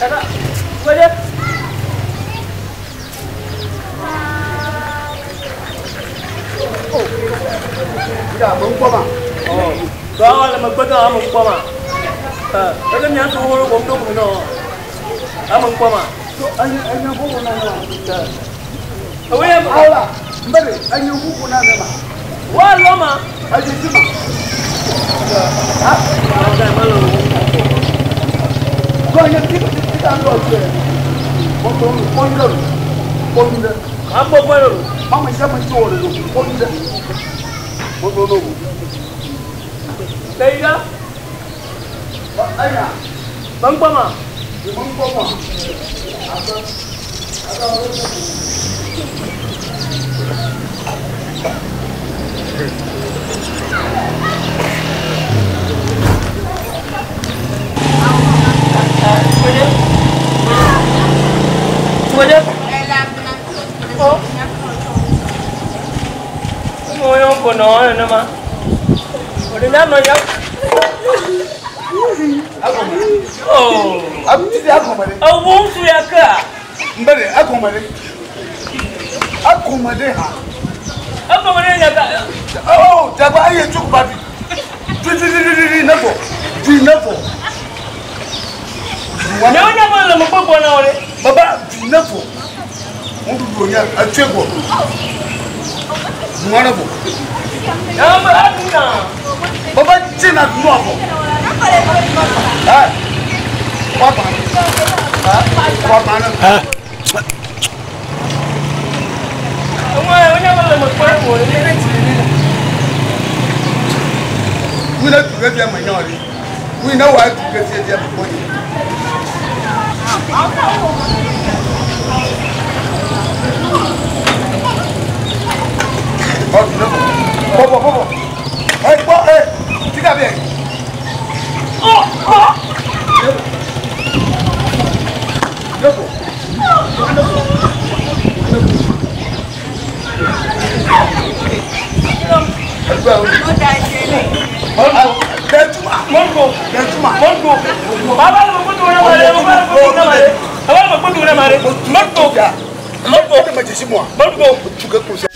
Ada. Boleh. Oh. Tidak mengkoma. Oh. Kau lah mengkoma mengkoma. Kalau ni aku orang bodoh punya. Mengkoma. Anya buku nama. Awak Allah. Mbak, anya buku nama. Wah lama. Aje cuma. Ah. Ada malu. Kau yang kita ambil tu. Pondor. Apa pondor? Mama siapa cakap tu? Pondor. Tidak. Ayah. Mengkoma. Mengkoma. Boleh. Oh. Ngồi ông của nó rồi nè mà. Ở đây nhát nó nhát. Oh. Aku tidak aku mana. Ông muốn suy à? Mbak, aku mana. Aku mana ha. Apa mana yang tak? Oh, jaga ayah cukup babi. Di nafo. Nyonya mana membawa orang ni? Baba, di nafo. Untuk dunia, acego. Mana bu? Nama Adina. Baba, cina nafo. Ah, apa? Apa mana? Nyonya mana membawa orang ni? Wina tuga dia manyori. Wina wa tuga dia boy. Oh, no. Bobo. Hey, tiga bien. Oh. Bobo. Mongo. Baba lu mkutu una mare, Mongo. Macam semua. Mongo. Juga kursi.